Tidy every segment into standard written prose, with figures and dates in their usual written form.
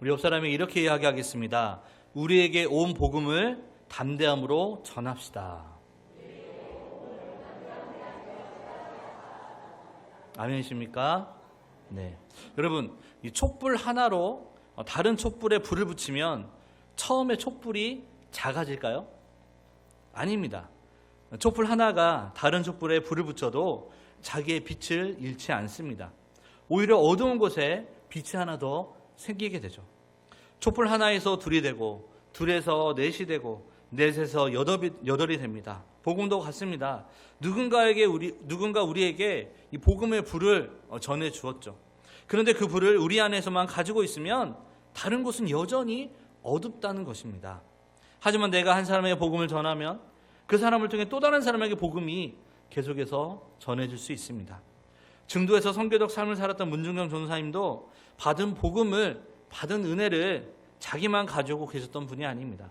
우리 옆 사람에게 이렇게 이야기하겠습니다. 우리에게 온 복음을 담대함으로 전합시다. 아멘이십니까? 네. 여러분, 이 촛불 하나로 다른 촛불에 불을 붙이면 처음에 촛불이 작아질까요? 아닙니다. 촛불 하나가 다른 촛불에 불을 붙여도 자기의 빛을 잃지 않습니다. 오히려 어두운 곳에 빛이 하나 더 생기게 되죠. 촛불 하나에서 둘이 되고, 둘에서 넷이 되고, 넷에서 여덟이 됩니다. 복음도 같습니다. 누군가 우리에게 이 복음의 불을 전해 주었죠. 그런데 그 불을 우리 안에서만 가지고 있으면 다른 곳은 여전히 어둡다는 것입니다. 하지만 내가 한 사람에게 복음을 전하면 그 사람을 통해 또 다른 사람에게 복음이 계속해서 전해질 수 있습니다. 증도에서 선교적 삶을 살았던 문중경 전사님도 받은 복음을, 받은 은혜를 자기만 가지고 계셨던 분이 아닙니다.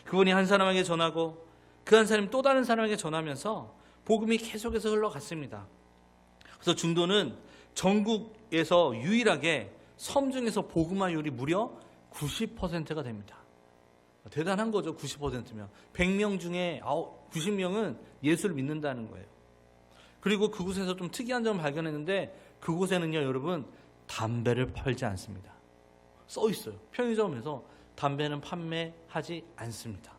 그분이 한 사람에게 전하고 그 한 사람이 또 다른 사람에게 전하면서 복음이 계속해서 흘러갔습니다. 그래서 중도는 전국에서 유일하게 섬 중에서 복음화율이 무려 90%가 됩니다. 대단한 거죠. 90%면 100명 중에 90명은 예수를 믿는다는 거예요. 그리고 그곳에서 좀 특이한 점을 발견했는데, 그곳에는요 여러분, 담배를 팔지 않습니다. 써 있어요. 편의점에서 담배는 판매하지 않습니다.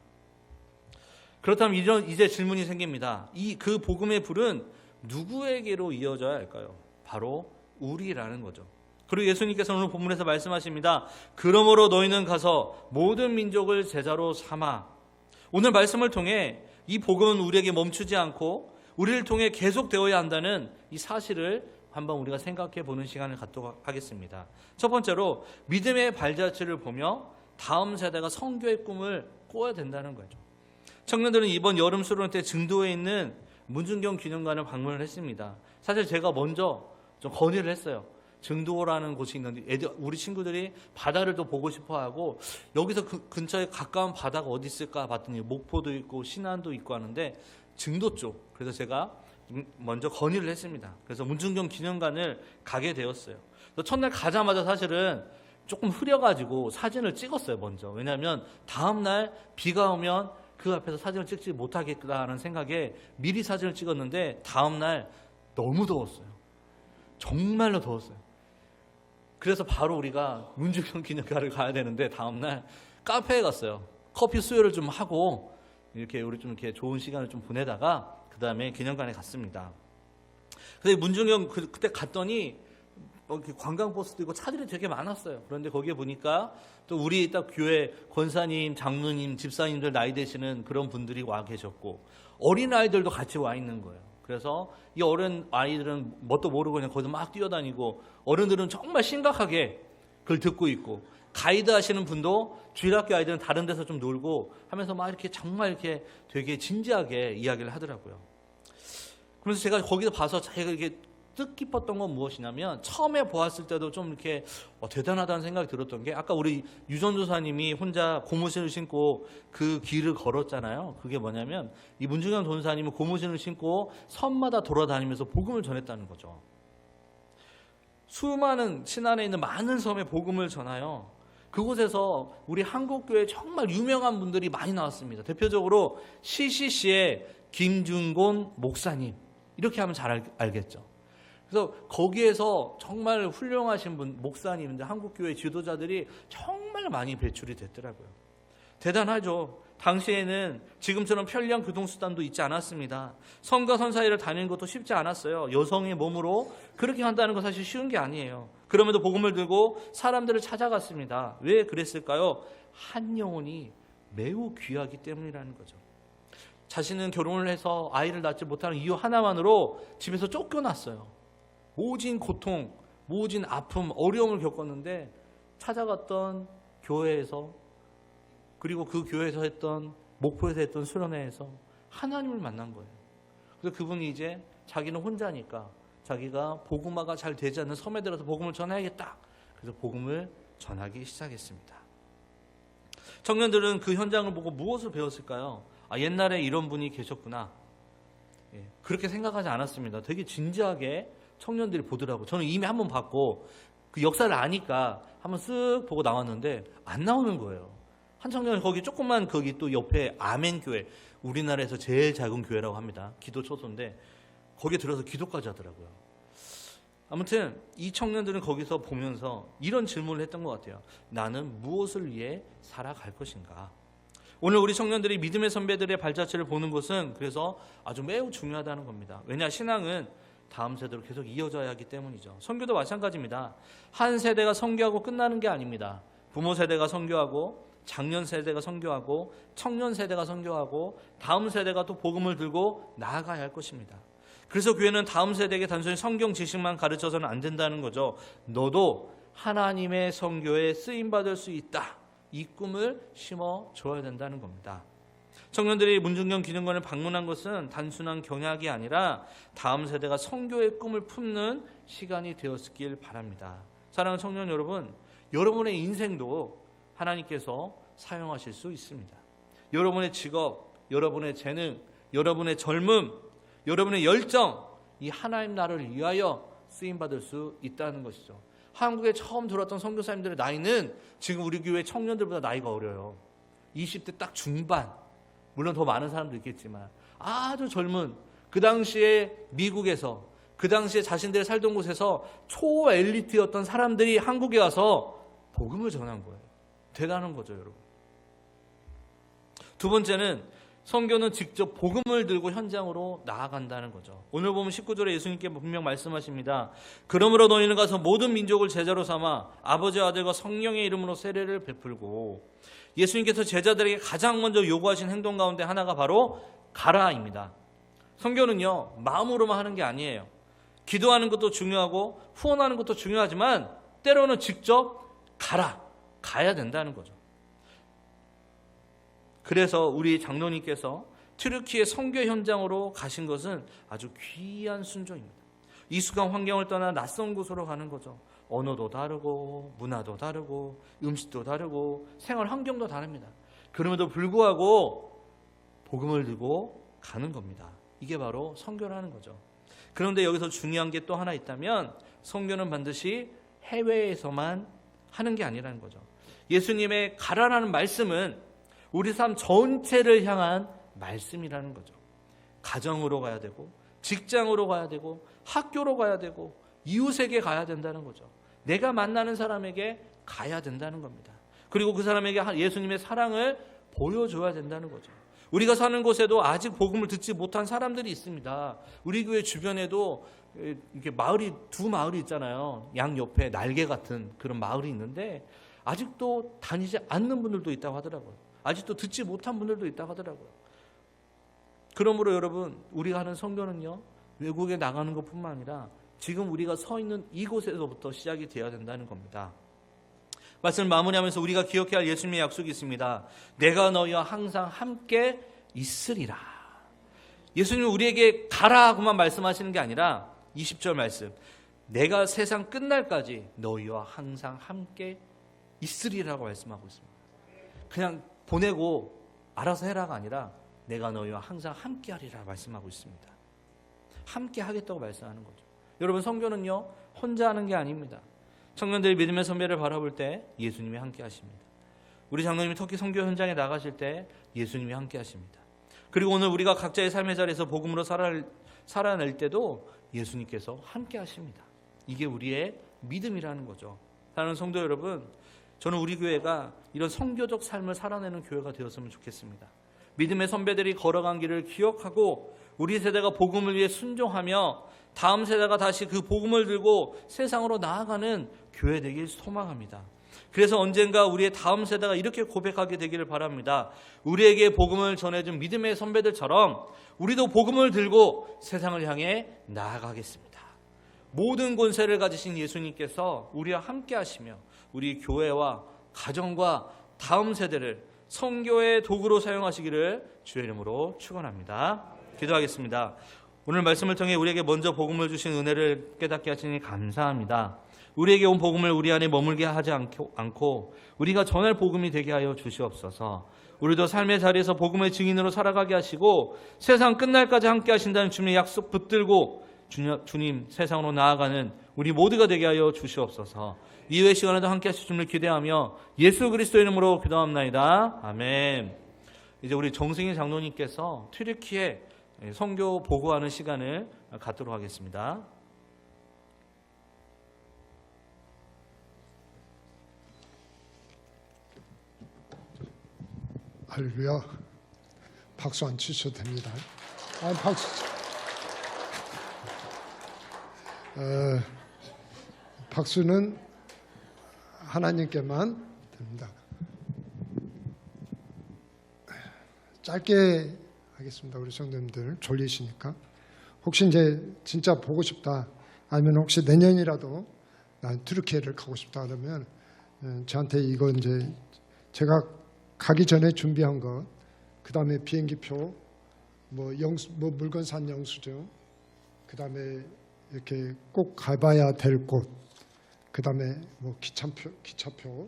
그렇다면 이제 질문이 생깁니다. 그 복음의 불은 누구에게로 이어져야 할까요? 바로 우리라는 거죠. 그리고 예수님께서 오늘 본문에서 말씀하십니다. 그러므로 너희는 가서 모든 민족을 제자로 삼아. 오늘 말씀을 통해 이 복음은 우리에게 멈추지 않고 우리를 통해 계속되어야 한다는 이 사실을 한번 우리가 생각해 보는 시간을 갖도록 하겠습니다. 첫 번째로 믿음의 발자취를 보며 다음 세대가 선교의 꿈을 꿔야 된다는 거죠. 청년들은 이번 여름 수련 때 증도에 있는 문중경 기념관을 방문을 했습니다. 사실 제가 먼저 좀 건의를 했어요. 증도라는 곳이 있는데 우리 친구들이 바다를 또 보고 싶어하고, 여기서 근처에 가까운 바다가 어디 있을까 봤더니 목포도 있고 신안도 있고 하는데 증도 쪽. 그래서 제가 먼저 건의를 했습니다. 그래서 문중경 기념관을 가게 되었어요. 첫날 가자마자 사실은 조금 흐려가지고 사진을 찍었어요, 먼저. 왜냐하면 다음날 비가 오면 그 앞에서 사진을 찍지 못하겠다는 생각에 미리 사진을 찍었는데 다음날 너무 더웠어요. 정말로 더웠어요. 그래서 바로 우리가 문중경 기념관을 가야 되는데 다음날 카페에 갔어요. 커피 수혈을 좀 하고 이렇게 우리 좀 이렇게 좋은 시간을 좀 보내다가 그 다음에 기념관에 갔습니다. 근데 문중경 그때 갔더니 관광버스도 있고 차들이 되게 많았어요. 그런데 거기에 보니까 또 우리 딱 교회 권사님, 장로님, 집사님들 나이 되시는 그런 분들이 와 계셨고, 어린아이들도 같이 와 있는 거예요. 그래서 이 어린 아이들은 뭣도 모르고 그냥 거기서 막 뛰어다니고, 어른들은 정말 심각하게 그걸 듣고 있고, 가이드 하시는 분도 주일학교 아이들은 다른 데서 좀 놀고 하면서 막 이렇게 정말 이렇게 되게 진지하게 이야기를 하더라고요. 그래서 제가 거기서 봐서 제가 이렇게 뜻깊었던 건 무엇이냐면, 처음에 보았을 때도 좀 이렇게 대단하다는 생각이 들었던 게, 아까 우리 유전도사님이 혼자 고무신을 신고 그 길을 걸었잖아요. 그게 뭐냐면 이 문중경 전사님은 고무신을 신고 섬마다 돌아다니면서 복음을 전했다는 거죠. 수많은 신안에 있는 많은 섬에 복음을 전하여 그곳에서 우리 한국교회 정말 유명한 분들이 많이 나왔습니다. 대표적으로 CCC의 김준곤 목사님, 이렇게 하면 잘 알겠죠. 그래서 거기에서 정말 훌륭하신 분, 목사님들, 한국교회 지도자들이 정말 많이 배출이 됐더라고요. 대단하죠. 당시에는 지금처럼 편리한 교통수단도 있지 않았습니다. 선과 선사회를 다니는 것도 쉽지 않았어요. 여성의 몸으로 그렇게 한다는 건 사실 쉬운 게 아니에요. 그럼에도 복음을 들고 사람들을 찾아갔습니다. 왜 그랬을까요? 한 영혼이 매우 귀하기 때문이라는 거죠. 자신은 결혼을 해서 아이를 낳지 못하는 이유 하나만으로 집에서 쫓겨났어요. 모진 고통, 모진 아픔, 어려움을 겪었는데 찾아갔던 교회에서, 그리고 그 교회에서 했던, 목포에서 했던 수련회에서 하나님을 만난 거예요. 그래서 그분이 이제 자기는 혼자니까 자기가 복음화가 잘 되지 않는 섬에 들어서 복음을 전해야겠다. 그래서 복음을 전하기 시작했습니다. 청년들은 그 현장을 보고 무엇을 배웠을까요? 옛날에 이런 분이 계셨구나. 그렇게 생각하지 않았습니다. 되게 진지하게 청년들이 보더라고요. 저는 이미 한 번 봤고, 그 역사를 아니까 한번 쓱 보고 나왔는데 안 나오는 거예요. 한 청년이 거기 조그만 거기 또 옆에 아멘교회, 우리나라에서 제일 작은 교회라고 합니다. 기도 초소인데 거기에 들어서 기도까지 하더라고요. 아무튼 이 청년들은 거기서 보면서 이런 질문을 했던 것 같아요. 나는 무엇을 위해 살아갈 것인가? 오늘 우리 청년들이 믿음의 선배들의 발자취를 보는 것은 그래서 아주 매우 중요하다는 겁니다. 왜냐, 신앙은 다음 세대로 계속 이어져야 하기 때문이죠. 선교도 마찬가지입니다. 한 세대가 선교하고 끝나는 게 아닙니다. 부모 세대가 선교하고, 장년 세대가 선교하고, 청년 세대가 선교하고, 다음 세대가 또 복음을 들고 나아가야 할 것입니다. 그래서 교회는 다음 세대에게 단순히 성경 지식만 가르쳐서는 안 된다는 거죠. 너도 하나님의 선교에 쓰임받을 수 있다. 이 꿈을 심어줘야 된다는 겁니다. 청년들이 문중경 기념관을 방문한 것은 단순한 경약이 아니라 다음 세대가 선교의 꿈을 품는 시간이 되었길 바랍니다. 사랑하는 청년 여러분, 여러분의 인생도 하나님께서 사용하실 수 있습니다. 여러분의 직업, 여러분의 재능, 여러분의 젊음, 여러분의 열정, 이 하나님 나라를 위하여 쓰임받을 수 있다는 것이죠. 한국에 처음 들어왔던 선교사님들의 나이는 지금 우리 교회 청년들보다 나이가 어려요. 20대 딱 중반, 물론 더 많은 사람도 있겠지만 아주 젊은, 그 당시에 미국에서, 그 당시에 자신들이 살던 곳에서 초엘리트였던 사람들이 한국에 와서 복음을 전한 거예요. 대단한 거죠, 여러분. 두 번째는 선교는 직접 복음을 들고 현장으로 나아간다는 거죠. 오늘 보면 19절에 예수님께 분명 말씀하십니다. 그러므로 너희는 가서 모든 민족을 제자로 삼아 아버지와 아들과 성령의 이름으로 세례를 베풀고, 예수님께서 제자들에게 가장 먼저 요구하신 행동 가운데 하나가 바로 가라입니다. 선교는요, 마음으로만 하는 게 아니에요. 기도하는 것도 중요하고 후원하는 것도 중요하지만 때로는 직접 가야 된다는 거죠. 그래서 우리 장로님께서 튀르키예 선교 현장으로 가신 것은 아주 귀한 순종입니다. 익숙한 환경을 떠나 낯선 곳으로 가는 거죠. 언어도 다르고 문화도 다르고 음식도 다르고 생활 환경도 다릅니다. 그럼에도 불구하고 복음을 들고 가는 겁니다. 이게 바로 선교라는 거죠. 그런데 여기서 중요한 게 또 하나 있다면, 선교는 반드시 해외에서만 하는 게 아니라는 거죠. 예수님의 가라라는 말씀은 우리 삶 전체를 향한 말씀이라는 거죠. 가정으로 가야 되고, 직장으로 가야 되고, 학교로 가야 되고, 이웃에게 가야 된다는 거죠. 내가 만나는 사람에게 가야 된다는 겁니다. 그리고 그 사람에게 예수님의 사랑을 보여줘야 된다는 거죠. 우리가 사는 곳에도 아직 복음을 듣지 못한 사람들이 있습니다. 우리 교회 주변에도 이렇게 마을이, 두 마을이 있잖아요. 양 옆에 날개 같은 그런 마을이 있는데 아직도 다니지 않는 분들도 있다고 하더라고요. 아직도 듣지 못한 분들도 있다고 하더라고요. 그러므로 여러분, 우리가 하는 선교는요, 외국에 나가는 것뿐만 아니라 지금 우리가 서 있는 이곳에서부터 시작이 되어야 된다는 겁니다. 말씀을 마무리하면서 우리가 기억해야 할 예수님의 약속이 있습니다. 내가 너희와 항상 함께 있으리라. 예수님은 우리에게 가라고만 말씀하시는 게 아니라 20절 말씀, 내가 세상 끝날까지 너희와 항상 함께 있으리라고 말씀하고 있습니다. 그냥 보내고 알아서 해라가 아니라 내가 너희와 항상 함께 하리라 말씀하고 있습니다. 함께 하겠다고 말씀하는 거죠. 여러분, 선교는요, 혼자 하는 게 아닙니다. 청년들이 믿음의 선배를 바라볼 때 예수님이 함께 하십니다. 우리 장로님이 터키 선교 현장에 나가실 때 예수님이 함께 하십니다. 그리고 오늘 우리가 각자의 삶의 자리에서 복음으로 살아낼 때도 예수님께서 함께 하십니다. 이게 우리의 믿음이라는 거죠. 사랑하는 성도 여러분, 저는 우리 교회가 이런 선교적 삶을 살아내는 교회가 되었으면 좋겠습니다. 믿음의 선배들이 걸어간 길을 기억하고 우리 세대가 복음을 위해 순종하며 다음 세대가 다시 그 복음을 들고 세상으로 나아가는 교회 되길 소망합니다. 그래서 언젠가 우리의 다음 세대가 이렇게 고백하게 되기를 바랍니다. 우리에게 복음을 전해준 믿음의 선배들처럼 우리도 복음을 들고 세상을 향해 나아가겠습니다. 모든 권세를 가지신 예수님께서 우리와 함께 하시며 우리 교회와 가정과 다음 세대를 선교의 도구로 사용하시기를 주의 이름으로 축원합니다. 기도하겠습니다. 오늘 말씀을 통해 우리에게 먼저 복음을 주신 은혜를 깨닫게 하시니 감사합니다. 우리에게 온 복음을 우리 안에 머물게 하지 않고 우리가 전할 복음이 되게 하여 주시옵소서. 우리도 삶의 자리에서 복음의 증인으로 살아가게 하시고 세상 끝날까지 함께 하신다는 주님의 약속 붙들고 주님 세상으로 나아가는 우리 모두가 되게 하여 주시옵소서. 이후의 시간에도 함께 하실 줄을 기대하며 예수 그리스도 이름으로 기도합나이다. 아멘. 이제 우리 정승희 장로님께서 튀르키예 선교 보고하는 시간을 갖도록 하겠습니다. 할렐루야. 박수 안 치셔도 됩니다. 박수는 하나님께만 됩니다. 짧게 하겠습니다. 우리 성도님들 졸리시니까. 혹시 이제 진짜 보고 싶다, 아니면 혹시 내년이라도 난 튀르키예를 가고 싶다 그러면 저한테 이거 이제 제가 가기 전에 준비한 것, 그 다음에 비행기표, 뭐 물건산 영수증, 그 다음에 이렇게 꼭 가봐야 될 곳, 그 다음에 뭐 기차표,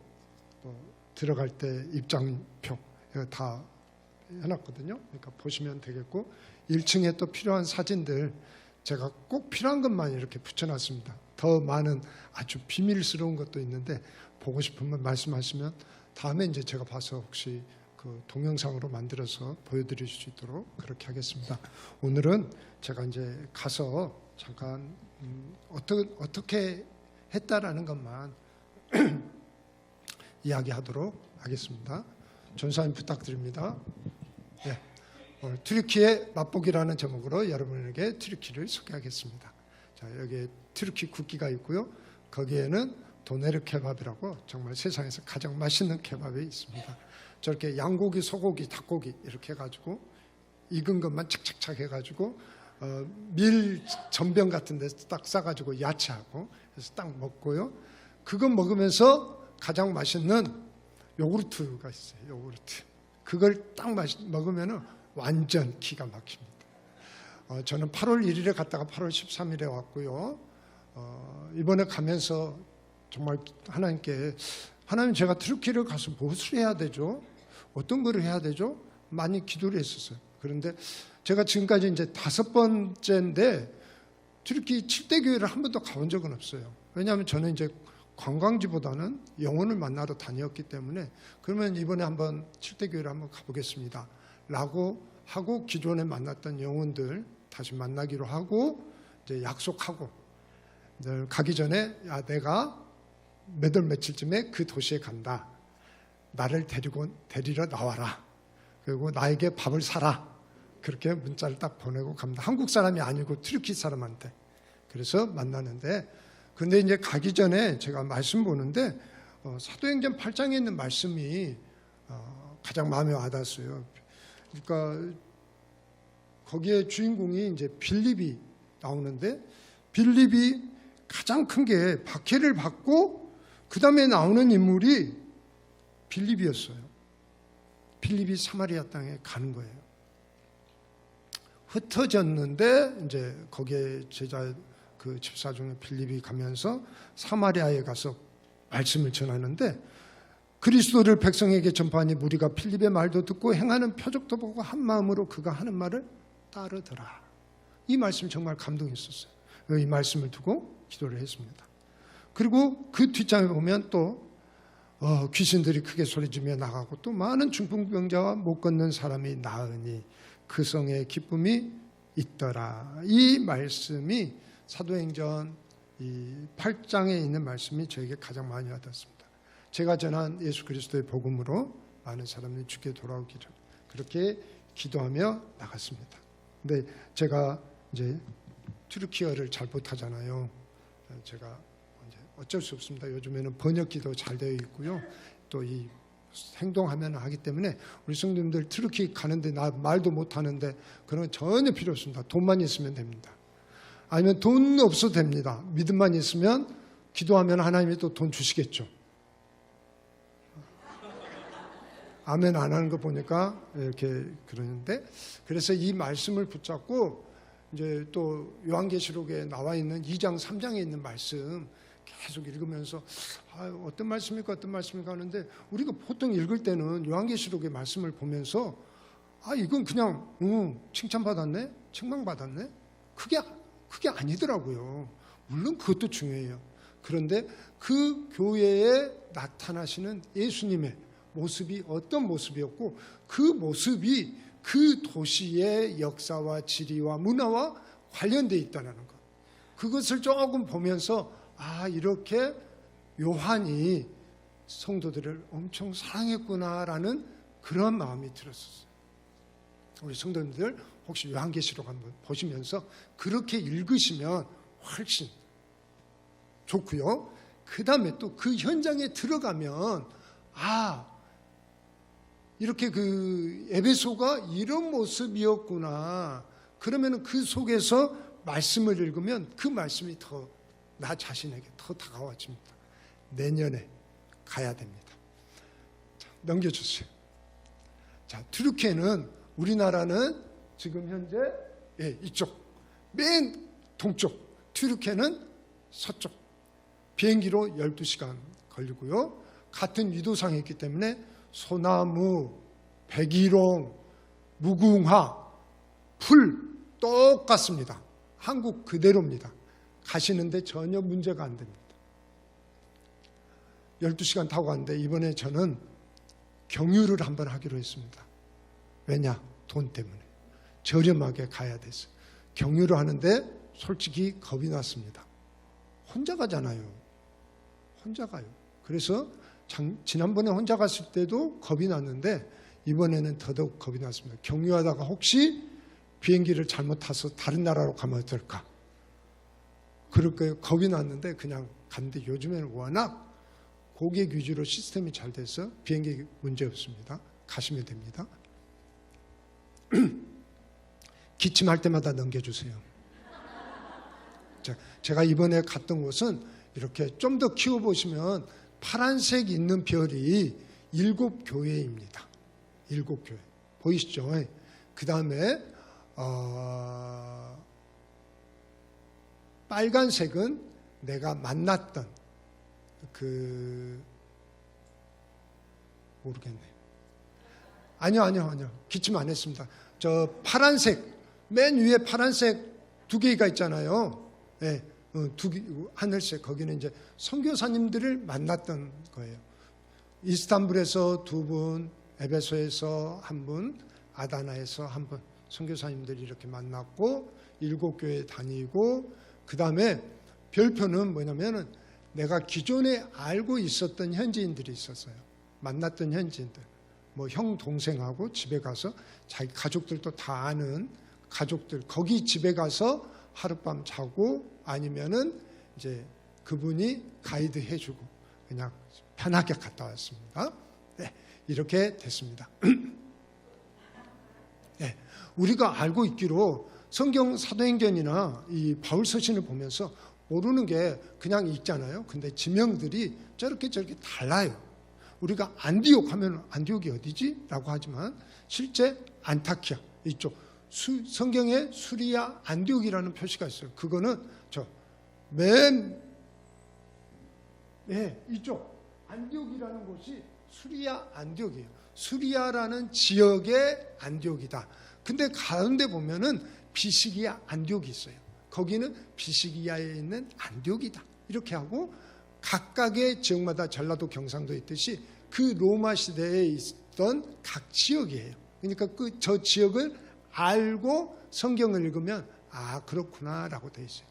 들어갈 때 입장표, 이거 다 해놨거든요. 그러니까 보시면 되겠고, 1층에 또 필요한 사진들 제가 꼭 필요한 것만 이렇게 붙여놨습니다. 더 많은 아주 비밀스러운 것도 있는데 보고 싶으면 말씀하시면 다음에 이제 제가 봐서 혹시 그 동영상으로 만들어서 보여드릴 수 있도록 그렇게 하겠습니다. 오늘은 제가 이제 가서 잠깐 어떻게 했다라는 것만 이야기하도록 하겠습니다. 전사님 부탁드립니다. 네, 오늘 튀르키예 맛보기라는 제목으로 여러분에게 튀르키를 소개하겠습니다. 자, 여기에 튀르키 국기가 있고요. 거기에는 도네르 케밥이라고 정말 세상에서 가장 맛있는 케밥이 있습니다. 저렇게 양고기, 소고기, 닭고기 이렇게 해가지고 익은 것만 착착착 해가지고 밀 전병 같은 데서 딱 싸가지고 야채하고 해서 딱 먹고요. 그거 먹으면서 가장 맛있는 요구르트가 있어요. 요구르트. 그걸 딱 먹으면은 완전 기가 막힙니다. 저는 8월 1일에 갔다가 8월 13일에 왔고요. 이번에 가면서 정말 하나님께, 하나님 제가 튀르키예를 가서 무엇을 해야 되죠? 어떤 거를 해야 되죠? 많이 기도를 했었어요. 그런데 제가 지금까지 이제 5번째인데 튀르키 7대 교회를 한 번도 가본 적은 없어요. 왜냐하면 저는 이제 관광지보다는 영혼을 만나러 다녔기 때문에, 그러면 이번에 한번 7대 교회를 한번 가보겠습니다 라고 하고, 기존에 만났던 영혼들 다시 만나기로 하고 이제 약속하고, 가기 전에 야, 내가 몇 월 며칠쯤에 그 도시에 간다. 나를 데리러 나와라. 그리고 나에게 밥을 사라. 그렇게 문자를 딱 보내고 갑니다. 한국 사람이 아니고 튀르키 사람한테. 그래서 만나는데, 근데 이제 가기 전에 제가 말씀 보는데 사도행전 8장에 있는 말씀이 가장 마음에 와닿았어요. 그러니까 거기에 주인공이 이제 빌립이 나오는데, 빌립이 가장 큰 게 박해를 받고 그 다음에 나오는 인물이 빌립이었어요. 빌립이 사마리아 땅에 가는 거예요. 흩어졌는데 이제 거기에 제자 그 집사 중에 빌립이 가면서 사마리아에 가서 말씀을 전하는데, 그리스도를 백성에게 전파하니 무리가 빌립의 말도 듣고 행하는 표적도 보고 한 마음으로 그가 하는 말을 따르더라. 이 말씀 정말 감동했었어요. 이 말씀을 두고 기도를 했습니다. 그리고 그 뒷장에 보면 또 귀신들이 크게 소리지며 나가고 또 많은 중풍병자와 못 걷는 사람이 나으니 그 성에 기쁨이 있더라. 이 말씀이 사도행전 이 8장에 있는 말씀이 저에게 가장 많이 와닿습니다. 제가 전한 예수 그리스도의 복음으로 많은 사람들이 주께 돌아오기를 그렇게 기도하며 나갔습니다. 근데 제가 이제 튀르키예를 잘 못하잖아요. 제가 이제 어쩔 수 없습니다. 요즘에는 번역기도 잘 되어 있고요. 또 이 행동하면 하기 때문에 우리 성도님들 튀르키예 가는데 나 말도 못하는데 그런 건 전혀 필요 없습니다. 돈만 있으면 됩니다. 아니면 돈 없어도 됩니다. 믿음만 있으면 기도하면 하나님이 또 돈 주시겠죠. 아멘 안 하는 거 보니까 이렇게 그러는데, 그래서 이 말씀을 붙잡고 이제 또 요한계시록에 나와 있는 2장 3장에 있는 말씀 계속 읽으면서 어떤 말씀일까 하는데, 우리가 보통 읽을 때는 요한계시록의 말씀을 보면서 이건 그냥 칭찬받았네, 책망받았네, 크게 그게 아니더라고요. 물론 그것도 중요해요. 그런데 그 교회에 나타나시는 예수님의 모습이 어떤 모습이었고 그 모습이 그 도시의 역사와 지리와 문화와 관련되어 있다는 것. 그것을 조금 보면서 이렇게 요한이 성도들을 엄청 사랑했구나라는 그런 마음이 들었었어요. 우리 성도님들 혹시 요한계시록 한번 보시면서 그렇게 읽으시면 훨씬 좋고요. 그 다음에 또 그 현장에 들어가면 이렇게 그 에베소가 이런 모습이었구나. 그러면 그 속에서 말씀을 읽으면 그 말씀이 더 나 자신에게 더 다가와집니다. 내년에 가야 됩니다. 자, 넘겨주세요. 자, 튀르키예는 우리나라는 지금 현재 이쪽 맨 동쪽, 튀르키예는 서쪽. 비행기로 12시간 걸리고요. 같은 위도상에 있기 때문에 소나무, 백일홍, 무궁화, 풀 똑같습니다. 한국 그대로입니다. 가시는데 전혀 문제가 안 됩니다. 12시간 타고 갔는데 이번에 저는 경유를 한번 하기로 했습니다. 왜냐? 돈 때문에. 저렴하게 가야 돼서. 경유를 하는데 솔직히 겁이 났습니다. 혼자 가잖아요. 혼자 가요. 그래서 지난번에 혼자 갔을 때도 겁이 났는데 이번에는 더더욱 겁이 났습니다. 경유하다가 혹시 비행기를 잘못 타서 다른 나라로 가면 어떨까? 그럴 거예요. 겁이 났는데 그냥 갔는데 요즘에는 워낙 고객 위주로 시스템이 잘 돼서 비행기 문제 없습니다. 가시면 됩니다. 기침할 때마다 넘겨주세요. 자, 제가 이번에 갔던 곳은 이렇게 좀 더 키워보시면 파란색 있는 별이 7교회입니다. 7교회. 보이시죠? 그 다음에 빨간색은 내가 만났던 모르겠네요. 아니요. 기침 안 했습니다. 저 파란색, 맨 위에 파란색 2개가 있잖아요. 네, 하늘색, 거기는 이제 선교사님들을 만났던 거예요. 이스탄불에서 2분, 에베소에서 1분, 아다나에서 1분, 선교사님들이 이렇게 만났고 7교회 다니고 그 다음에 별표는 뭐냐면은 내가 기존에 알고 있었던 현지인들이 있었어요. 만났던 현지인들. 뭐 형 동생하고 집에 가서 자기 가족들도 다 아는 가족들 거기 집에 가서 하룻밤 자고 아니면은 이제 그분이 가이드 해주고 그냥 편하게 갔다 왔습니다. 네, 이렇게 됐습니다. 네, 우리가 알고 있기로 성경 사도행전이나 이 바울서신을 보면서 모르는 게 그냥 있잖아요. 근데 지명들이 저렇게 달라요. 우리가 안디옥 하면 안디옥이 어디지? 라고 하지만 실제 안타키아 이쪽 성경에 수리아 안디옥이라는 표시가 있어요. 그거는 이쪽 안디옥이라는 곳이 수리아 안디옥이에요. 수리아라는 지역의 안디옥이다. 근데 가운데 보면은 비시기아 안디옥이 있어요. 거기는 비시기아에 있는 안디옥이다. 이렇게 하고 각각의 지역마다 전라도 경상도 있듯이 그 로마 시대에 있던 각 지역이에요. 그러니까 저 지역을 알고 성경을 읽으면 그렇구나라고 되어 있어요.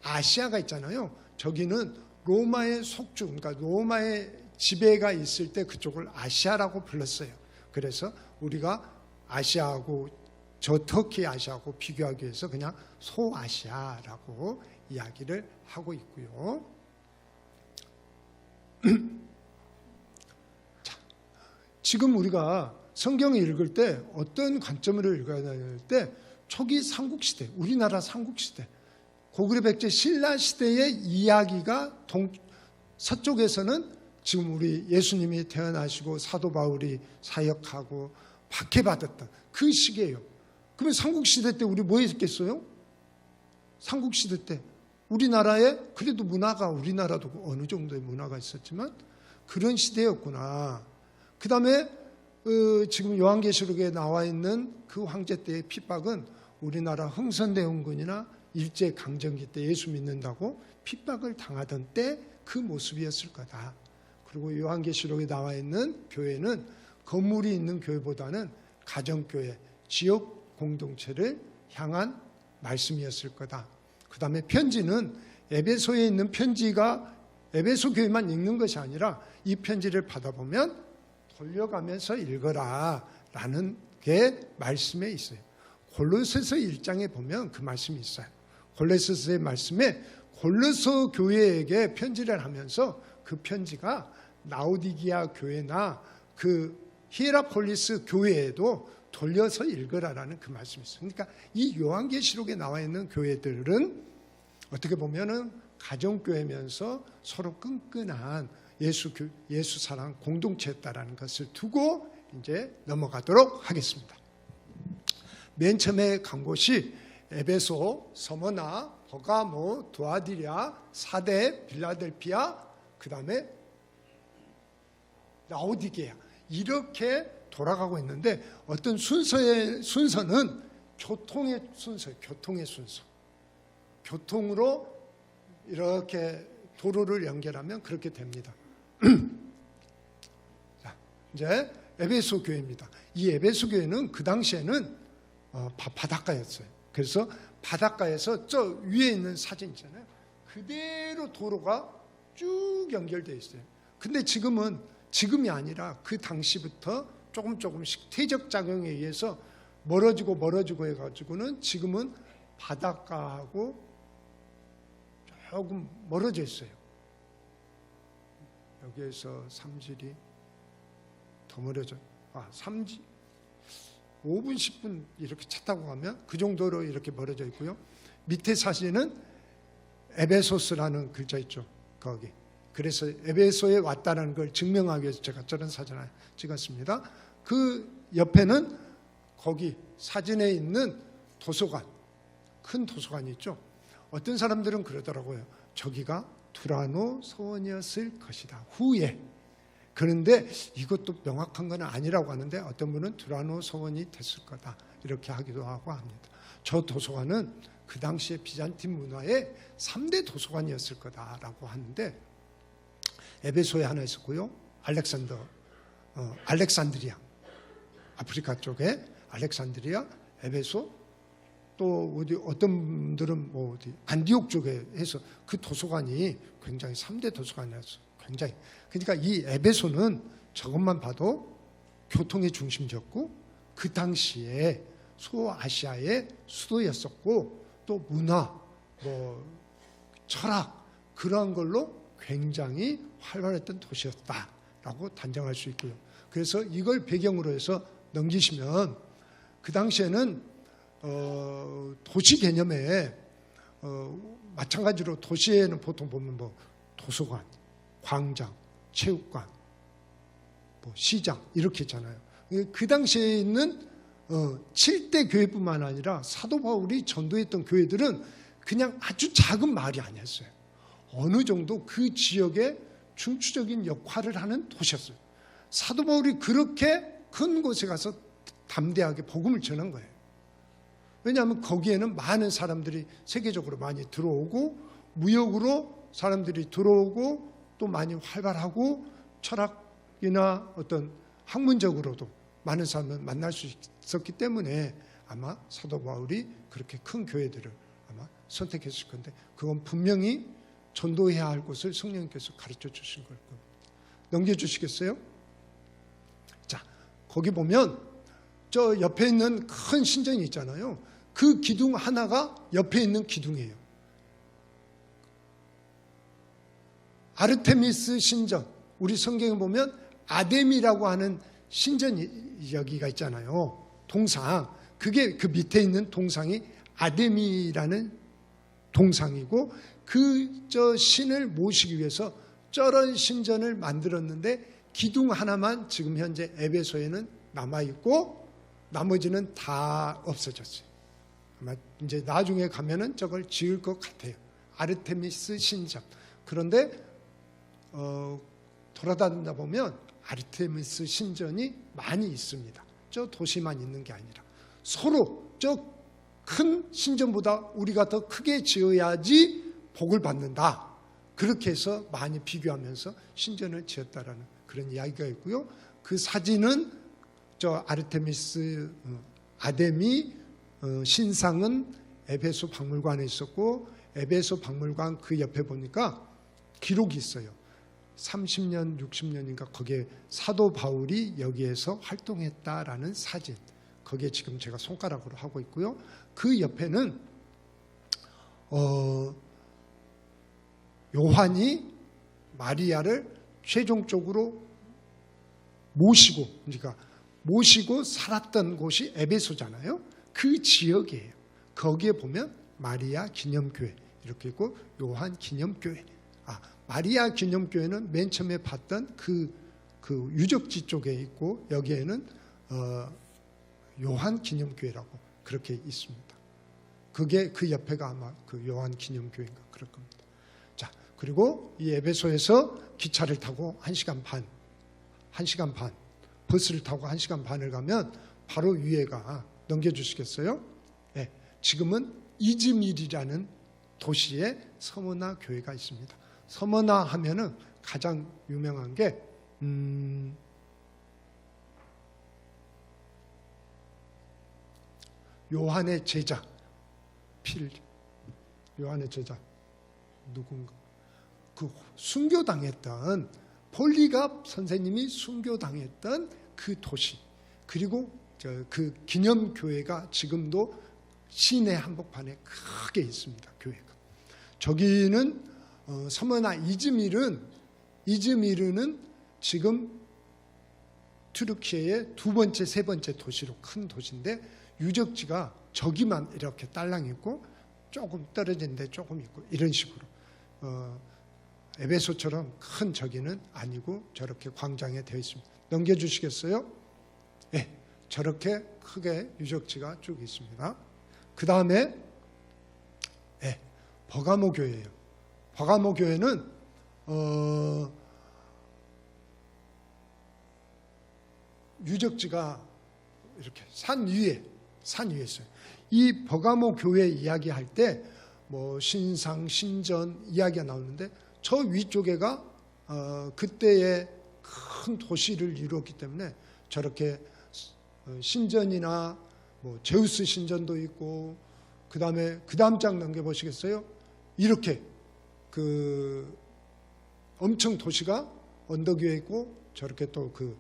아시아가 있잖아요. 저기는 로마의 속주, 그러니까 로마의 지배가 있을 때 그쪽을 아시아라고 불렀어요. 그래서 우리가 아시아하고 저 터키 아시아하고 비교하기 위해서 그냥 소아시아라고 이야기를 하고 있고요. 자, 지금 우리가 성경을 읽을 때 어떤 관점으로 읽어야 될 때 초기 삼국시대, 우리나라 삼국시대, 고구려 백제 신라시대의 이야기가 서쪽에서는 지금 우리 예수님이 태어나시고 사도 바울이 사역하고 박해받았던 그 시기예요. 그러면 삼국시대 때 우리 뭐 했겠어요? 삼국시대 때 우리나라에 그래도 문화가 우리나라도 어느 정도의 문화가 있었지만 그런 시대였구나. 그 다음에 지금 요한계시록에 나와 있는 그 황제 때의 핍박은 우리나라 흥선대원군이나 일제 강점기 때 예수 믿는다고 핍박을 당하던 때 그 모습이었을 거다. 그리고 요한계시록에 나와 있는 교회는 건물이 있는 교회보다는 가정교회, 지역 공동체를 향한 말씀이었을 거다. 그 다음에 편지는 에베소에 있는 편지가 에베소 교회만 읽는 것이 아니라 이 편지를 받아보면 돌려가면서 읽어라 라는 게 말씀에 있어요. 골로새서 1장에 보면 그 말씀이 있어요. 골로새서의 말씀에 골로새 교회에게 편지를 하면서 그 편지가 라오디기아 교회나 그 히에라폴리스 교회에도 돌려서 읽으라라는 그 말씀이 있어요. 그러니까 이 요한계시록에 나와 있는 교회들은 어떻게 보면은 가정교회면서 서로 끈끈한 예수 사랑 공동체였다라는 것을 두고 이제 넘어가도록 하겠습니다. 맨 처음에 간 곳이 에베소, 서머나, 버가모, 두아디랴, 사데, 빌라델피아, 그 다음에 라오디게아 이렇게 돌아가고 있는데 어떤 순서는 교통의 순서예요. 교통의 순서. 교통으로 이렇게 도로를 연결하면 그렇게 됩니다. 자, 이제 에베소 교회입니다. 이 에베소 교회는 그 당시에는 바닷가였어요. 그래서 바닷가에서 저 위에 있는 사진 있잖아요. 그대로 도로가 쭉 연결되어 있어요. 근데 지금이 아니라 그 당시부터 조금씩 퇴적 작용에 의해서 멀어지고 해가지고는 지금은 바닷가하고 조금 멀어져 있어요. 여기에서 삼질이 더 멀어져. 5분, 10분 이렇게 차 타고 가면 그 정도로 이렇게 멀어져 있고요. 밑에 사진은 에베소스라는 글자 있죠. 거기. 그래서 에베소에 왔다는 걸 증명하기 위해서 제가 저런 사진을 찍었습니다. 그 옆에는 거기 사진에 있는 도서관, 큰 도서관이 있죠. 어떤 사람들은 그러더라고요. 저기가 두라노 서원이었을 것이다. 후에. 그런데 이것도 명확한 건 아니라고 하는데 어떤 분은 두라노 서원이 됐을 거다. 이렇게 하기도 하고 합니다. 저 도서관은 그 당시에 비잔틴 문화의 3대 도서관이었을 거다라고 하는데 에베소에 하나 있었고요. 알렉산드리아. 아프리카 쪽에 알렉산드리아, 에베소, 또 어떤 분들은 안디옥 쪽에 해서 그 도서관이 굉장히 3대 도서관이었어요. 굉장히. 그러니까 이 에베소는 저것만 봐도 교통의 중심지였고 그 당시에 소아시아의 수도였었고 또 문화, 철학 그러한 걸로 굉장히 활발했던 도시였다라고 단정할 수 있고요. 그래서 이걸 배경으로 해서 넘기시면 그 당시에는 도시 개념에 마찬가지로 도시에는 보통 보면 도서관, 광장, 체육관, 시장 이렇게 있잖아요. 그 당시에 있는 7대 교회뿐만 아니라 사도 바울이 전도했던 교회들은 그냥 아주 작은 마을이 아니었어요. 어느 정도 그 지역에 중추적인 역할을 하는 도시였어요. 사도 바울이 그렇게 큰 곳에 가서 담대하게 복음을 전한 거예요. 왜냐하면 거기에는 많은 사람들이 세계적으로 많이 들어오고 무역으로 사람들이 들어오고 또 많이 활발하고 철학이나 어떤 학문적으로도 많은 사람을 만날 수 있었기 때문에 아마 사도 바울이 그렇게 큰 교회들을 아마 선택했을 건데 그건 분명히 전도해야 할 곳을 성령님께서 가르쳐 주신 걸 겁니다. 넘겨주시겠어요? 자, 거기 보면 저 옆에 있는 큰 신전이 있잖아요. 그 기둥 하나가 옆에 있는 기둥이에요. 아르테미스 신전. 우리 성경에 보면 아데미라고 하는 신전이 여기가 있잖아요. 동상. 그게 그 밑에 있는 동상이 아데미라는 동상이고 저 신을 모시기 위해서 저런 신전을 만들었는데 기둥 하나만 지금 현재 에베소에는 남아있고 나머지는 다 없어졌어요. 아마 이제 나중에 가면은 저걸 지을 것 같아요. 아르테미스 신전. 그런데 돌아다니다 보면 아르테미스 신전이 많이 있습니다. 저 도시만 있는 게 아니라 서로 저 큰 신전보다 우리가 더 크게 지어야지 복을 받는다. 그렇게 해서 많이 비교하면서 신전을 지었다라는 그런 이야기가 있고요. 그 사진은 저 아르테미스 아데미 신상은 에베소 박물관에 있었고, 에베소 박물관 그 옆에 보니까 기록이 있어요. 30년, 60년인가 거기에 사도 바울이 여기에서 활동했다라는 사진. 거기에 지금 제가 손가락으로 하고 있고요. 그 옆에는 요한이 마리아를 최종적으로 그러니까 모시고 살았던 곳이 에베소잖아요. 그 지역이에요. 거기에 보면 마리아 기념교회 이렇게 있고 요한 기념교회. 마리아 기념교회는 맨 처음에 봤던 그 유적지 쪽에 있고, 여기에는 요한 기념교회라고 그렇게 있습니다. 그게 그 옆에가 아마 그 요한 기념교회인가 그럴 겁니다. 자, 그리고 이 에베소에서 기차를 타고 1시간 반, 버스를 타고 1시간 반을 가면 바로 위에가, 넘겨주시겠어요? 네, 지금은 이즈밀이라는 도시에 서머나 교회가 있습니다. 서머나 하면은 가장 유명한 게 요한의 제자 요한의 제자 누군가 그 순교당했던 폴리갑 선생님이 순교당했던 그 도시, 그리고 그 기념교회가 지금도 시내 한복판에 크게 있습니다. 교회가. 저기는 서머나 이즈미르는 지금 튀르키예의 두 번째, 세 번째 도시로 큰 도시인데, 유적지가 저기만 이렇게 딸랑 있고 조금 떨어진 데 조금 있고 이런 식으로 에베소처럼 큰 저기는 아니고 저렇게 광장에 되어 있습니다. 넘겨주시겠어요? 네, 저렇게 크게 유적지가 쭉 있습니다. 그 다음에 버가모 교회예요. 버가모 교회는 유적지가 이렇게 산 위에 있어요. 이 버가모 교회 이야기할 때 뭐 신상, 신전 이야기가 나오는데, 저 위쪽에가 그때의 큰 도시를 이루었기 때문에 저렇게 신전이나 뭐 제우스 신전도 있고, 그 다음 장 넘겨보시겠어요? 이렇게 그 엄청 도시가 언덕 위에 있고, 저렇게 또 그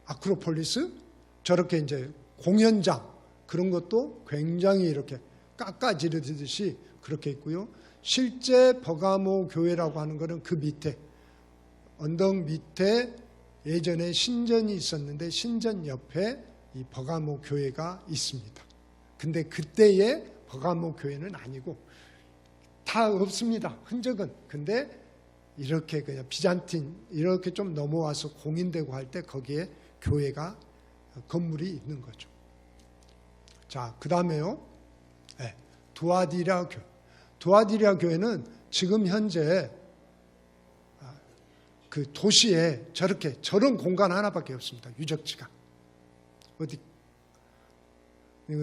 아크로폴리스, 저렇게 이제 공연장 그런 것도 굉장히 이렇게 깎아지르듯이 그렇게 있고요. 실제 버가모 교회라고 하는 것은 그 밑에 언덕 밑에 예전에 신전이 있었는데, 신전 옆에 이 버가모 교회가 있습니다. 근데 그때의 버가모 교회는 아니고 다 없습니다. 흔적은. 근데 이렇게 그냥 비잔틴 이렇게 좀 넘어와서 공인되고 할 때 거기에 교회가 건물이 있는 거죠. 자, 그 다음에요. 두아디라 교회. 두아디라 교회는 지금 현재 그 도시에 저런 공간 하나밖에 없습니다. 유적지가. 어디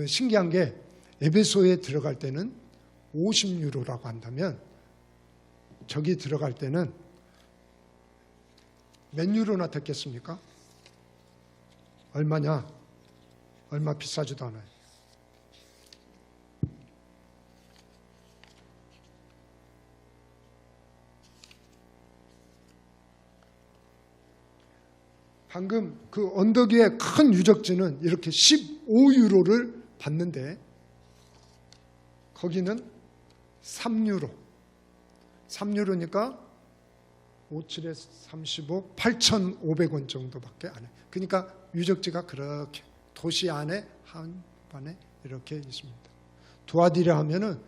신기한 게, 에베소에 들어갈 때는 50유로라고 한다면 저기 들어갈 때는 몇 유로나 됐겠습니까? 얼마냐? 얼마 비싸지도 않아요. 방금 그 언덕 위의 큰 유적지는 이렇게 15유로를 받는데, 거기는 3유로. 3유로니까 57에 35, 8,500원 정도밖에 안 해요. 그러니까 유적지가 그렇게 도시 안에 한반에 이렇게 있습니다. 두아디라 하면은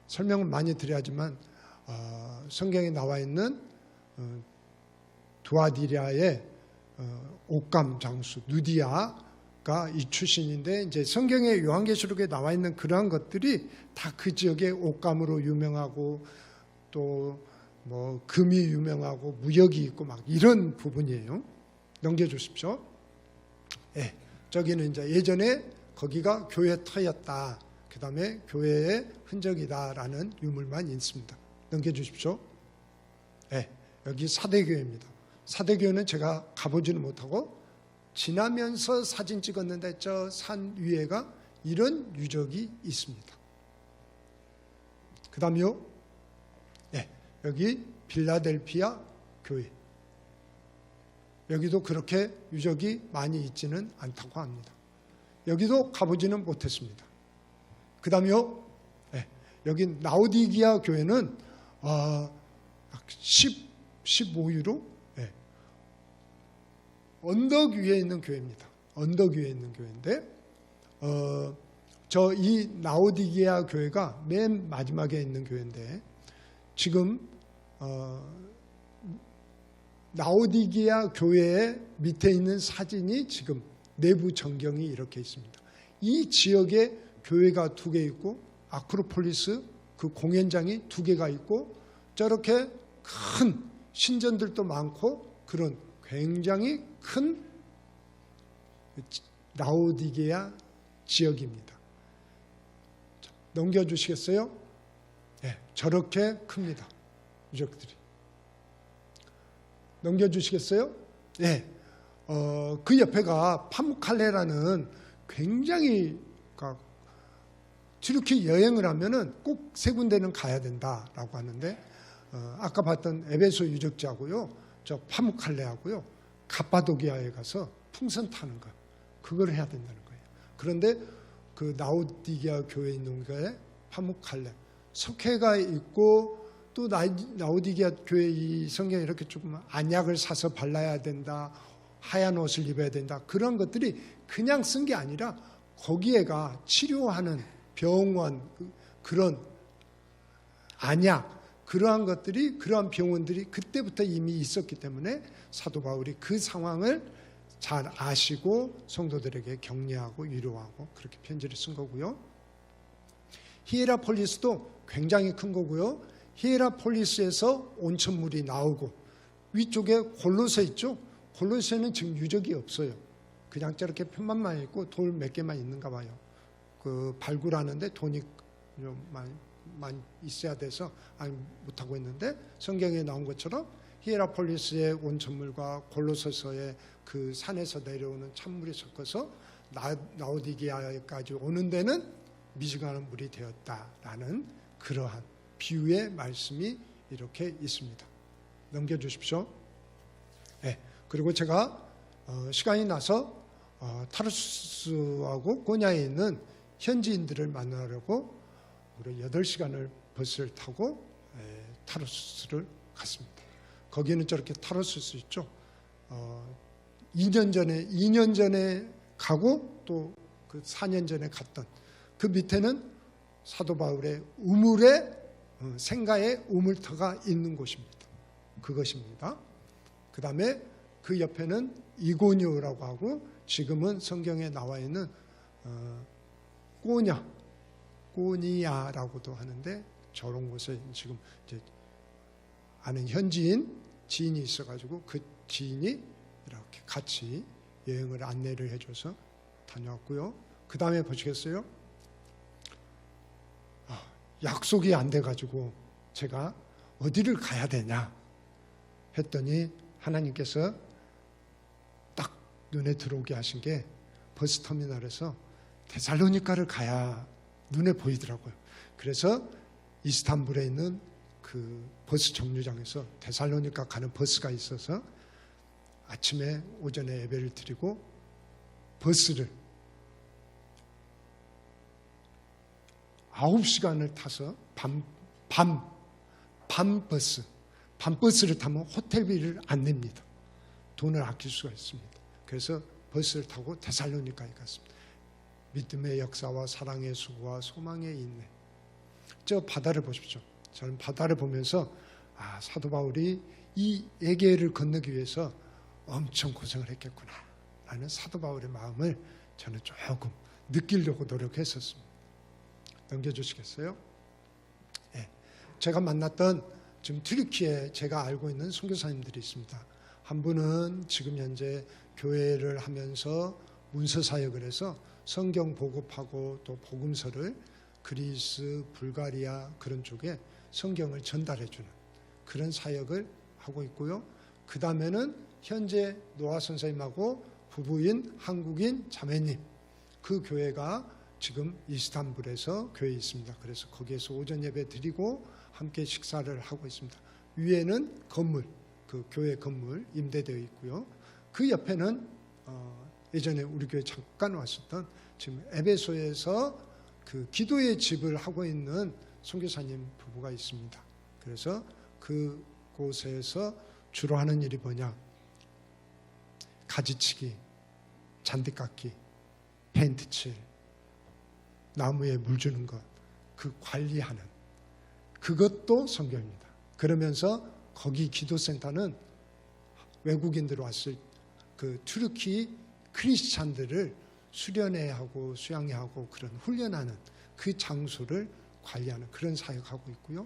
설명을 많이 드려야지만 성경에 나와 있는 두아디라의 옥감 장수 누디아가 이 출신인데, 이제 성경의 요한계시록에 나와 있는 그러한 것들이 다 그 지역의 옥감으로 유명하고, 또 뭐 금이 유명하고 무역이 있고 막 이런 부분이에요. 넘겨주십시오. 저기는 이제 예전에 거기가 교회 터였다. 그 다음에 교회의 흔적이다라는 유물만 있습니다. 넘겨주십시오. 네, 여기 사대교회입니다. 사대교회는 제가 가보지는 못하고 지나면서 사진 찍었는데 저 산 위에가 이런 유적이 있습니다. 그 다음요. 네, 여기 빌라델피아 교회. 여기도 그렇게 유적이 많이 있지는 않다고 합니다. 여기도 가보지는 못했습니다. 그 다음요. 네, 여기 라오디게아 교회는 15유로 네, 언덕 위에 있는 교회입니다. 언덕 위에 있는 교회인데 저 이 라오디게아 교회가 맨 마지막에 있는 교회인데 지금 라오디게아 교회 밑에 있는 사진이 지금 내부 전경이 이렇게 있습니다. 이 지역에 교회가 2개 있고 아크로폴리스 그 공연장이 2개가 있고 저렇게 큰 신전들도 많고 그런 굉장히 큰 라오디게아 지역입니다. 넘겨주시겠어요? 네, 저렇게 큽니다. 유적들이. 넘겨주시겠어요? 네. 그 옆에가 파무칼레라는 굉장히 튀르키 여행을 하면은 꼭 3군데는 가야 된다라고 하는데 아까 봤던 에베소 유적지하고요, 저 파무칼레하고요, 갑바도기아에 가서 풍선 타는 거 그걸 해야 된다는 거예요. 그런데 그 라오디게아 교회에 있는 게 파무칼레 석회가 있고 또 라오디게아 교회 이 성경에 이렇게 조금 안약을 사서 발라야 된다, 하얀 옷을 입어야 된다 그런 것들이 그냥 쓴 게 아니라 거기에가 치료하는 병원 그런 안약 그러한 것들이 그러한 병원들이 그때부터 이미 있었기 때문에 사도 바울이 그 상황을 잘 아시고 성도들에게 격려하고 위로하고 그렇게 편지를 쓴 거고요. 히에라폴리스도 굉장히 큰 거고요. 히에라폴리스에서 온천물이 나오고 위쪽에 골로새 있죠. 골로새는 지금 유적이 없어요. 그냥 저렇게 편만만 있고 돌 몇 개만 있는가 봐요. 그 발굴하는데 돈이 좀 많이 있어야 돼서 못하고 있는데 성경에 나온 것처럼 히에라폴리스의 온천물과 골로새서의 그 산에서 내려오는 찬물이 섞어서 라오디게아까지 오는 데는 미지근한 물이 되었다라는 그러한 비유의 말씀이 이렇게 있습니다. 넘겨주십시오. 네, 그리고 제가 시간이 나서 타르수스하고 꼬냐에 있는 현지인들을 만나려고 우리 8시간을 버스를 타고 타르수스를 갔습니다. 거기는 저렇게 타르수스 있죠. 2년 전에 가고 또 그 4년 전에 갔던 그 밑에는 사도 바울의 우물에 생가의 우물터가 있는 곳입니다. 그것입니다. 그 다음에 그 옆에는 이고니오라고 하고 지금은 성경에 나와 있는 꼬니아라고도 하는데 저런 곳에 지금 이제 아는 현지인 지인이 있어가지고 그 지인이 이렇게 같이 여행을 안내를 해줘서 다녀왔고요. 그 다음에 보시겠어요? 약속이 안 돼가지고 제가 어디를 가야 되냐 했더니 하나님께서 딱 눈에 들어오게 하신 게 버스터미널에서 데살로니카를 가야 눈에 보이더라고요. 그래서 이스탄불에 있는 그 버스 정류장에서 데살로니카 가는 버스가 있어서 아침에 오전에 예배를 드리고 버스를 9시간을 타서 밤버스를 타면 호텔비를 안 냅니다. 돈을 아낄 수가 있습니다. 그래서 버스를 타고 데살로니카에 갔습니다. 믿음의 역사와 사랑의 수고와 소망의 인내. 저 바다를 보십시오. 저는 바다를 보면서 사도 바울이 이 에게해를 건너기 위해서 엄청 고생을 했겠구나 라는 사도 바울의 마음을 저는 조금 느끼려고 노력했었습니다. 넘겨주시겠어요? 네. 제가 만났던 지금 튀르키에 제가 알고 있는 선교사님들이 있습니다. 한 분은 지금 현재 교회를 하면서 문서 사역을 해서 성경 보급하고 또 복음서를 그리스, 불가리아 그런 쪽에 성경을 전달해 주는 그런 사역을 하고 있고요. 그 다음에는 현재 노아 선생님하고 부부인 한국인 자매님, 그 교회가 지금 이스탄불에서 교회에 있습니다. 그래서 거기에서 오전 예배 드리고 함께 식사를 하고 있습니다. 위에는 건물, 그 교회 건물 임대되어 있고요. 그 옆에는 예전에 우리 교회 잠깐 왔었던 지금 에베소에서 그 기도의 집을 하고 있는 선교사님 부부가 있습니다. 그래서 그곳에서 주로 하는 일이 뭐냐? 가지치기, 잔디깎기, 페인트칠, 나무에 물 주는 것, 그 관리하는 그것도 선교입니다. 그러면서 거기 기도센터는 외국인들 왔을 그 튀르키 크리스찬들을 수련회 하고 수양회 하고 그런 훈련하는 그 장소를 관리하는 그런 사역하고 있고요.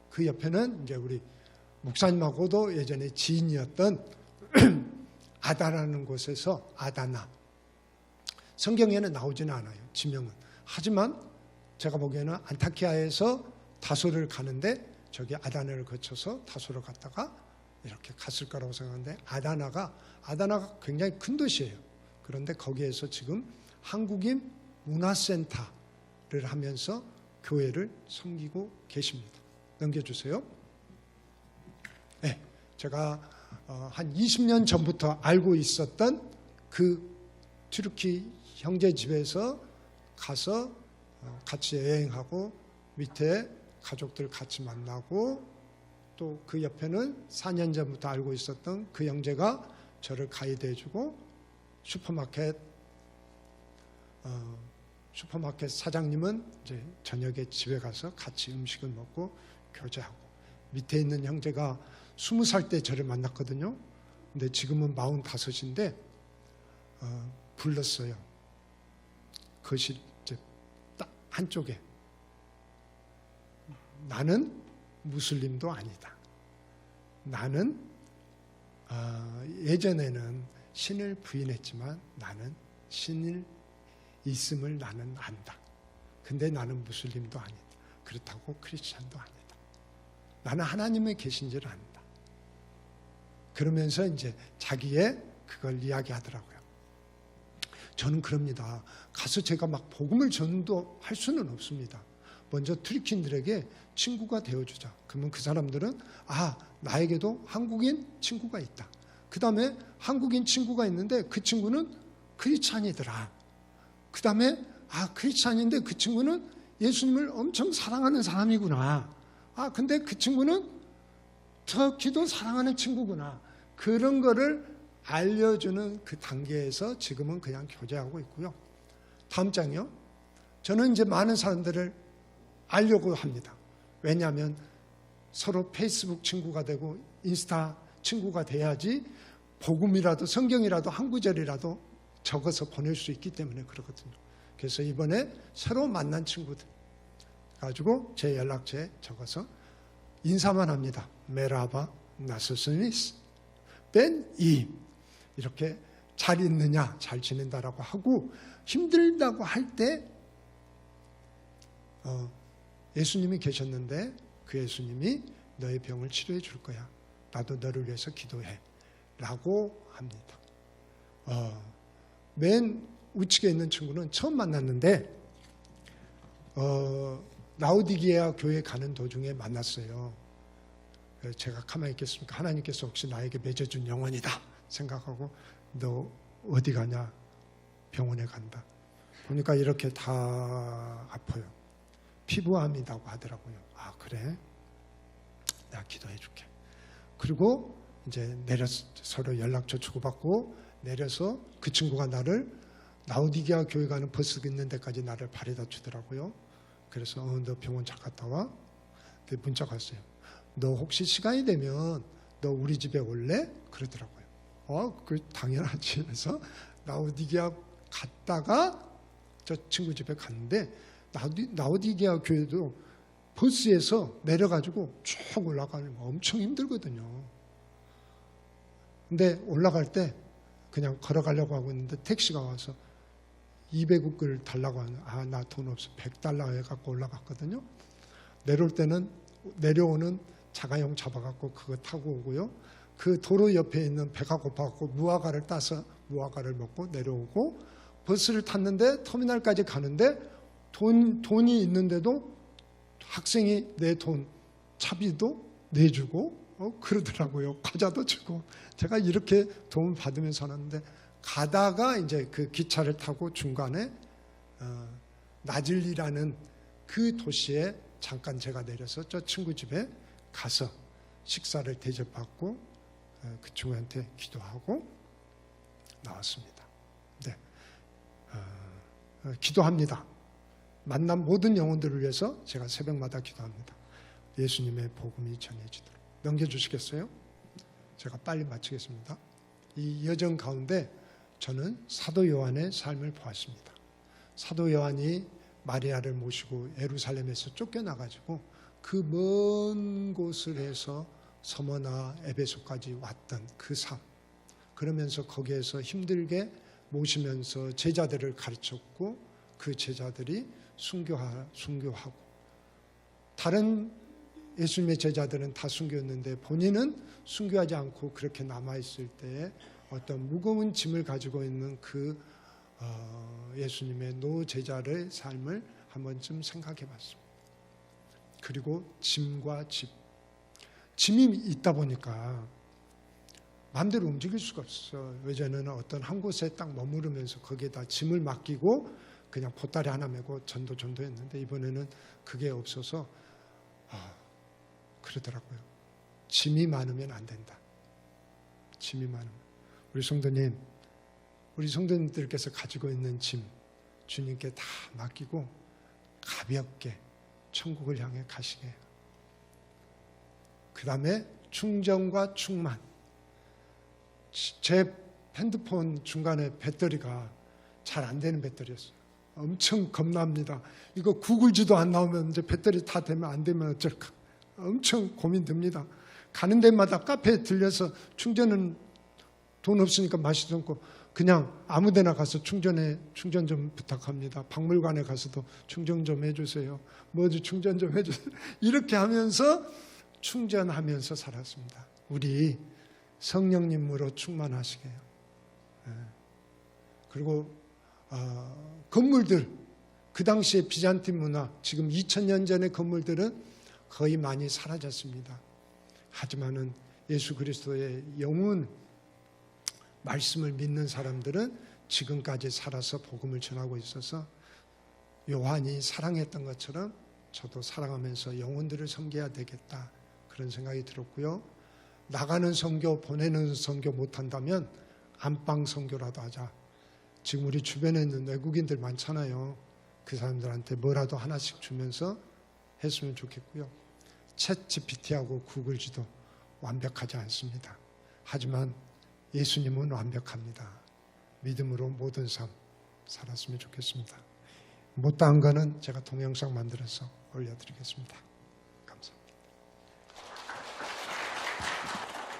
그 옆에는 이제 우리 목사님하고도 예전에 지인이었던 아다라는 곳에서 아다나, 성경에는 나오지는 않아요, 지명은. 하지만 제가 보기에는 안타키아에서 다소를 가는데 저기 아다나를 거쳐서 다소를 갔다가 이렇게 갔을 거라고 생각하는데 아다나가 굉장히 큰 도시예요. 그런데 거기에서 지금 한국인 문화센터를 하면서 교회를 섬기고 계십니다. 넘겨주세요. 네, 제가 한 20년 전부터 알고 있었던 그 튀르키 형제 집에서 가서 같이 여행하고 밑에 가족들 같이 만나고 또 그 옆에는 4년 전부터 알고 있었던 그 형제가 저를 가이드해주고 슈퍼마켓 사장님은 이제 저녁에 집에 가서 같이 음식을 먹고 교제하고 밑에 있는 형제가 20살 때 저를 만났거든요. 근데 지금은 45인데 불렀어요. 그것이 이제 딱 한쪽에 나는 무슬림도 아니다. 나는 예전에는 신을 부인했지만 나는 신을 있음을 나는 안다. 근데 나는 무슬림도 아니다. 그렇다고 크리스찬도 아니다. 나는 하나님의 계신지를 안다. 그러면서 이제 자기의 그걸 이야기하더라고요. 저는 그럽니다. 가서 제가 막 복음을 전도할 수는 없습니다. 먼저 튀르키인들에게 친구가 되어주자. 그러면 그 사람들은 나에게도 한국인 친구가 있다. 그 다음에 한국인 친구가 있는데 그 친구는 크리스찬이더라. 그 다음에 크리스찬인데 그 친구는 예수님을 엄청 사랑하는 사람이구나. 근데 그 친구는 터키도 사랑하는 친구구나. 그런 거를 알려주는 그 단계에서 지금은 그냥 교제하고 있고요. 다음 장이요. 저는 이제 많은 사람들을 알려고 합니다. 왜냐하면 서로 페이스북 친구가 되고 인스타 친구가 돼야지 복음이라도 성경이라도 한 구절이라도 적어서 보낼 수 있기 때문에 그렇거든요. 그래서 이번에 새로 만난 친구들 가지고 제 연락처에 적어서 인사만 합니다. 메라바 나스스니스 벤이 이렇게 잘 있느냐 잘 지낸다라고 하고 힘들다고 할 때 예수님이 계셨는데 그 예수님이 너의 병을 치료해 줄 거야. 나도 너를 위해서 기도해 라고 합니다. 맨 우측에 있는 친구는 처음 만났는데 라오디게아 교회 가는 도중에 만났어요. 제가 가만히 있겠습니까? 하나님께서 혹시 나에게 맺어준 영혼이다 생각하고 너 어디 가냐? 병원에 간다. 보니까 이렇게 다 아파요. 피부암이라고 하더라고요. 그래? 내가 기도해 줄게. 그리고 이제 내려서 서로 연락처 주고받고 내려서 그 친구가 나를 라오디게아 교회 가는 버스 있는 데까지 나를 바래다 주더라고요. 그래서 너 병원 잘 갔다 와? 문자가 왔어요. 너 혹시 시간이 되면 너 우리 집에 올래? 그러더라고요. 그 당연하지. 그래서 라오디게아 갔다가 저 친구 집에 갔는데 라오디게아 교회도 버스에서 내려가지고 쭉 올라가는 거 엄청 힘들거든요. 근데 올라갈 때 그냥 걸어가려고 하고 있는데 택시가 와서 200억을 달라고 하는, 나 돈 없어. 100달러 해갖고 올라갔거든요. 내려오는 자가용 잡아갖고 그거 타고 오고요. 그 도로 옆에 있는 배가 고파갖고 무화과를 따서 무화과를 먹고 내려오고, 버스를 탔는데 터미널까지 가는데 돈이 있는데도 학생이 내 돈 차비도 내주고 그러더라고요. 과자도 주고. 제가 이렇게 도움 받으면서 살았는데, 가다가 이제 그 기차를 타고 중간에 나즐리라는 그 도시에 잠깐 제가 내려서 저 친구 집에 가서 식사를 대접받고 그 친구한테 기도하고 나왔습니다. 네. 기도합니다. 만난 모든 영혼들을 위해서 제가 새벽마다 기도합니다. 예수님의 복음이 전해지도록. 넘겨주시겠어요? 제가 빨리 마치겠습니다. 이 여정 가운데 저는 사도 요한의 삶을 보았습니다. 사도 요한이 마리아를 모시고 예루살렘에서 쫓겨나가지고 그 먼 곳을 해서 서머나 에베소까지 왔던 그 삶. 그러면서 거기에서 힘들게 모시면서 제자들을 가르쳤고, 그 제자들이 순교하고, 다른 예수님의 제자들은 다 순교했는데 본인은 순교하지 않고 그렇게 남아있을 때에 어떤 무거운 짐을 가지고 있는 그 예수님의 노제자의 삶을 한 번쯤 생각해 봤습니다. 그리고 짐과 짐이 있다 보니까 마음대로 움직일 수가 없어. 예전에는 어떤 한 곳에 딱 머무르면서 거기에다 짐을 맡기고 그냥 보따리 하나 메고 전도했는데, 이번에는 그게 없어서 그러더라고요. 짐이 많으면 안 된다. 짐이 많으면. 우리 성도님들께서 가지고 있는 짐 주님께 다 맡기고 가볍게 천국을 향해 가시게 해요. 그 다음에 충전과 충만. 제 핸드폰 중간에 배터리가 잘 안 되는 배터리였어요. 엄청 겁납니다. 이거 구글지도 안 나오면 이제 배터리 다 되면 안 되면 어쩔까. 엄청 고민됩니다. 가는 데마다 카페에 들려서 충전은 돈 없으니까 맛이 없고 그냥 아무 데나 가서 충전 좀 부탁합니다. 박물관에 가서도 충전 좀 해주세요. 뭐지 충전 좀 해주세요. 이렇게 하면서 충전하면서 살았습니다. 우리 성령님으로 충만하시게요. 그리고 건물들, 그 당시에 비잔틴 문화, 지금 2000년 전의 건물들은 거의 많이 사라졌습니다. 하지만은 예수 그리스도의 영혼 말씀을 믿는 사람들은 지금까지 살아서 복음을 전하고 있어서 요한이 사랑했던 것처럼 저도 사랑하면서 영혼들을 섬겨야 되겠다, 그런 생각이 들었고요. 나가는 선교, 보내는 선교 못한다면 안방 선교라도 하자. 지금 우리 주변에 있는 외국인들 많잖아요. 그 사람들한테 뭐라도 하나씩 주면서 했으면 좋겠고요. 챗 GPT하고 구글 지도 완벽하지 않습니다. 하지만 예수님은 완벽합니다. 믿음으로 모든 삶 살았으면 좋겠습니다. 못다한 거는 제가 동영상 만들어서 올려드리겠습니다.